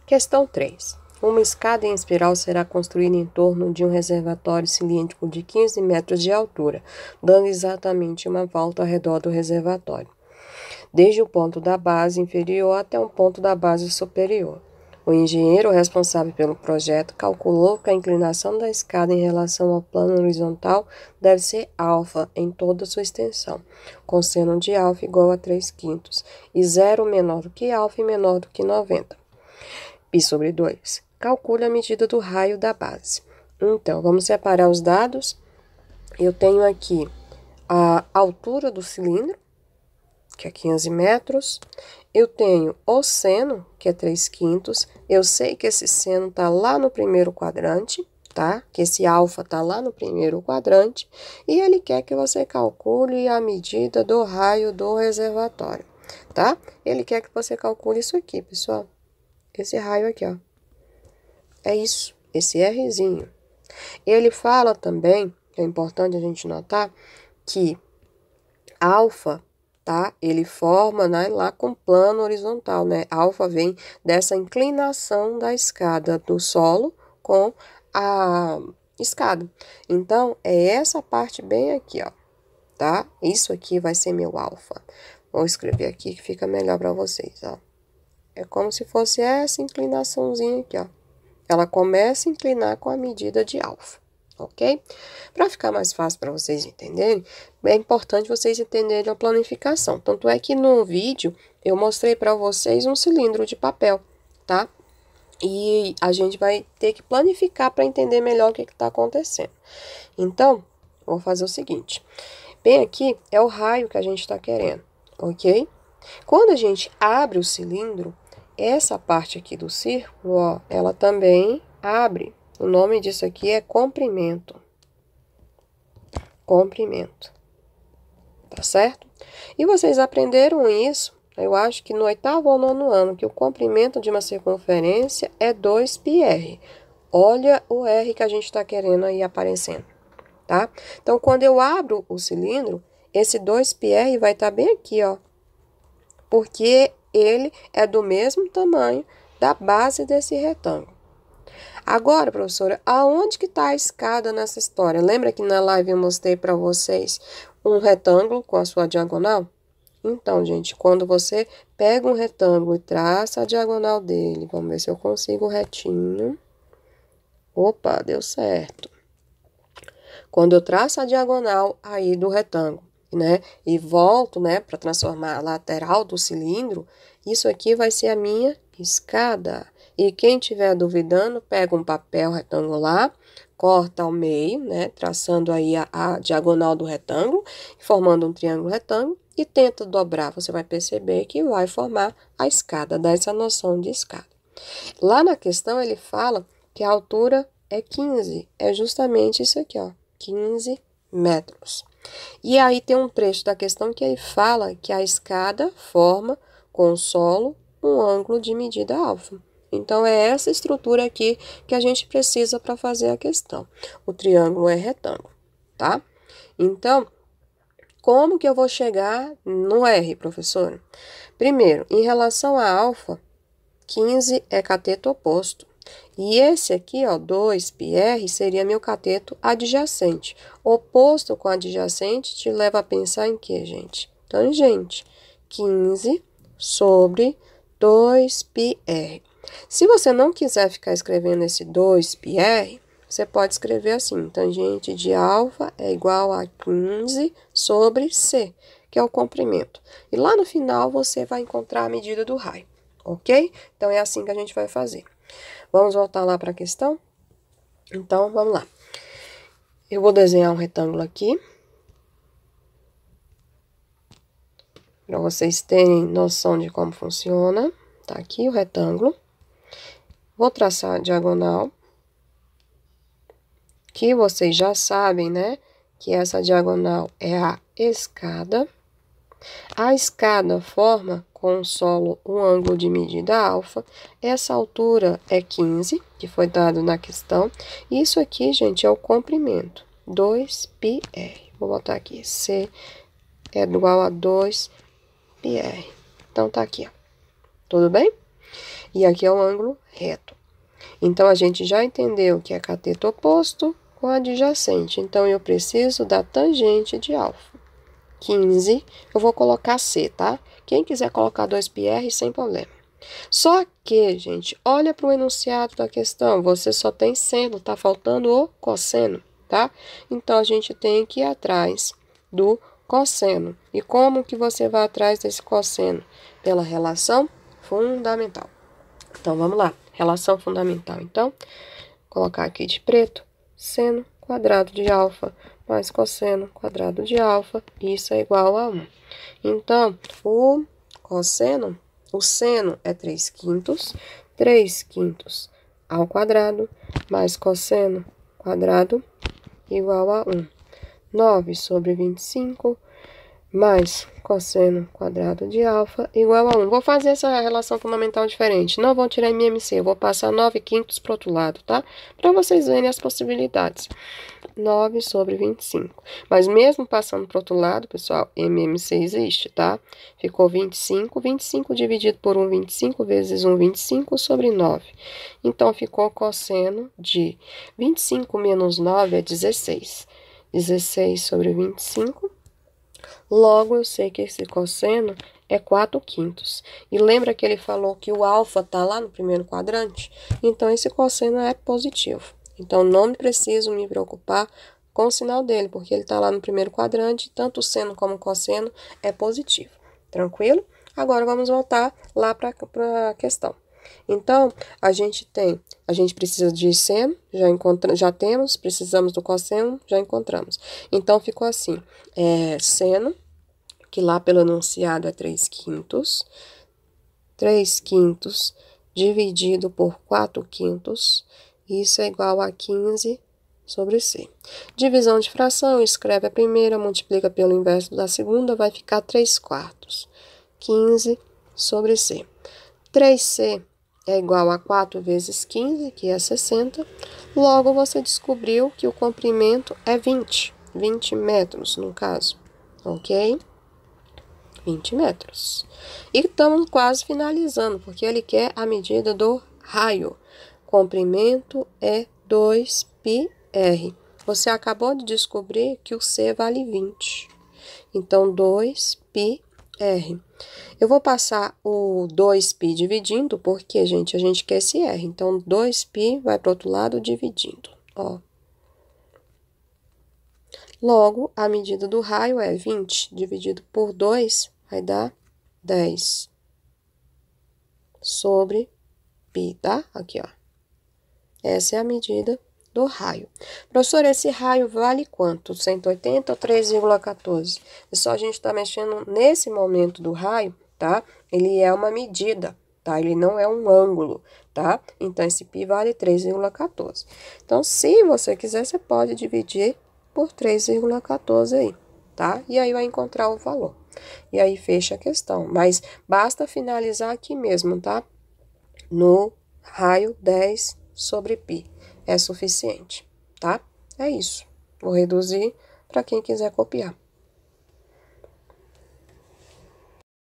Questão 3. Uma escada em espiral será construída em torno de um reservatório cilíndrico de 15 metros de altura, dando exatamente uma volta ao redor do reservatório, desde o ponto da base inferior até o ponto da base superior. O engenheiro responsável pelo projeto calculou que a inclinação da escada em relação ao plano horizontal deve ser alfa em toda sua extensão, com seno de alfa igual a 3/5 e zero menor do que alfa e menor do que 90. Π/2. Calcule a medida do raio da base. Então, vamos separar os dados. Eu tenho aqui a altura do cilindro, que é 15 metros. Eu tenho o seno, que é 3/5. Eu sei que esse seno está lá no primeiro quadrante, tá? Que esse alfa está lá no primeiro quadrante. E ele quer que você calcule a medida do raio do reservatório, tá? Ele quer que você calcule isso aqui, pessoal. Esse raio aqui, ó. É isso, esse Rzinho. Ele fala também, que é importante a gente notar, que alfa, tá? Ele forma, né, lá com plano horizontal, né? Alfa vem dessa inclinação da escada do solo com a escada. Então, é essa parte bem aqui, ó, tá? Isso aqui vai ser meu alfa. Vou escrever aqui que fica melhor para vocês, ó. É como se fosse essa inclinaçãozinha aqui, ó. Ela começa a inclinar com a medida de alfa, ok? Para ficar mais fácil para vocês entenderem, é importante vocês entenderem a planificação. Tanto é que no vídeo eu mostrei para vocês um cilindro de papel, tá? E a gente vai ter que planificar para entender melhor o que está acontecendo. Então, vou fazer o seguinte. Bem aqui é o raio que a gente está querendo, ok? Quando a gente abre o cilindro, essa parte aqui do círculo, ó, ela também abre. O nome disso aqui é comprimento. Comprimento. Tá certo? E vocês aprenderam isso, eu acho que no 8º ou 9º ano, que o comprimento de uma circunferência é 2πr. Olha o R que a gente está querendo aí aparecendo, tá? Então, quando eu abro o cilindro, esse 2πr vai estar bem aqui, ó. Porque ele é do mesmo tamanho da base desse retângulo. Agora, professora, aonde que está a escada nessa história? Lembra que na live eu mostrei para vocês um retângulo com a sua diagonal? Então, gente, quando você pega um retângulo e traça a diagonal dele, vamos ver se eu consigo retinho. Opa, deu certo. Quando eu traço a diagonal aí do retângulo, né, e volto, né, para transformar a lateral do cilindro, isso aqui vai ser a minha escada. E quem estiver duvidando, pega um papel retangular, corta ao meio, né, traçando aí a diagonal do retângulo, formando um triângulo retângulo, e tenta dobrar. Você vai perceber que vai formar a escada, dá essa noção de escada. Lá na questão ele fala que a altura é 15, é justamente isso aqui, ó, 15 metros. E aí tem um trecho da questão que ele fala que a escada forma com o solo um ângulo de medida alfa. Então, é essa estrutura aqui que a gente precisa para fazer a questão. O triângulo é retângulo, tá? Então, como que eu vou chegar no R, professora? Primeiro, em relação a alfa, 15 é cateto oposto. E esse aqui, ó, 2πr, seria meu cateto adjacente. Oposto com adjacente te leva a pensar em quê, gente? Tangente. 15 sobre 2πr. Se você não quiser ficar escrevendo esse 2πr, você pode escrever assim, tangente de alfa é igual a 15 sobre c, que é o comprimento. E lá no final você vai encontrar a medida do raio, ok? Então, é assim que a gente vai fazer. Vamos voltar lá para a questão? Então, vamos lá. Eu vou desenhar um retângulo aqui, para vocês terem noção de como funciona. Tá aqui o retângulo. Vou traçar a diagonal, que vocês já sabem, né? Que essa diagonal é a escada. A escada forma com o solo um ângulo de medida alfa. Essa altura é 15, que foi dado na questão. Isso aqui, gente, é o comprimento, 2πr. Vou botar aqui, C é igual a 2πr. Então, tá aqui, ó. Tudo bem? E aqui é um ângulo reto. Então, a gente já entendeu que é cateto oposto com adjacente. Então, eu preciso da tangente de alfa. 15, eu vou colocar C, tá? Quem quiser colocar 2πr, sem problema. Só que, gente, olha para o enunciado da questão. Você só tem seno, tá faltando o cosseno, tá? Então, a gente tem que ir atrás do cosseno. E como que você vai atrás desse cosseno? Pela relação fundamental. Então, vamos lá. Relação fundamental. Então, colocar aqui de preto, seno quadrado de alfa mais cosseno quadrado de alfa, isso é igual a 1. Então, o seno é 3/5, 3/5 ao quadrado, mais cosseno quadrado, igual a 1. 9/25, mais cosseno quadrado de alfa, igual a 1. Vou fazer essa relação fundamental diferente. Não vou tirar MMC, eu vou passar 9/5 para o outro lado, tá? Para vocês verem as possibilidades. 9/25. Mas mesmo passando para o outro lado, pessoal, MMC existe, tá? Ficou 25. 25 dividido por 1, 25 vezes 1, 25 sobre 9. Então, ficou cosseno de 25 menos 9 é 16. 16 sobre 25. Logo, eu sei que esse cosseno é 4/5. E lembra que ele falou que o alfa está lá no primeiro quadrante? Então, esse cosseno é positivo. Então, não preciso me preocupar com o sinal dele, porque ele está lá no primeiro quadrante, tanto o seno como o cosseno é positivo. Tranquilo? Agora, vamos voltar lá para a questão. Então, a gente precisa de seno, já temos, precisamos do cosseno, já encontramos. Então, ficou assim, seno, que lá pelo enunciado é 3/5, 3/5 dividido por 4/5, isso é igual a 15 sobre C. Divisão de fração, escreve a primeira, multiplica pelo inverso da segunda, vai ficar 3/4. 15 sobre C. 3C é igual a 4 vezes 15, que é 60. Logo, você descobriu que o comprimento é 20 metros, no caso. Ok? 20 metros. E estamos quase finalizando, porque ele quer a medida do raio. Comprimento é 2πr. Você acabou de descobrir que o C vale 20. Então, 2πr. Eu vou passar o 2π dividindo, porque, gente, a gente quer esse R. Então, 2π vai para o outro lado dividindo, ó. Logo, a medida do raio é 20 dividido por 2, vai dar 10 sobre π, tá? Aqui, ó. Essa é a medida do raio. Professor, esse raio vale quanto? 180 ou 3,14? Pessoal, a gente está mexendo nesse momento do raio, tá? Ele é uma medida, tá? Ele não é um ângulo, tá? Então, esse π vale 3,14. Então, se você quiser, você pode dividir por 3,14 aí, tá? E aí vai encontrar o valor. E aí fecha a questão. Mas basta finalizar aqui mesmo, tá? No raio 10 sobre π. É suficiente, tá? É isso. Vou reduzir para quem quiser copiar.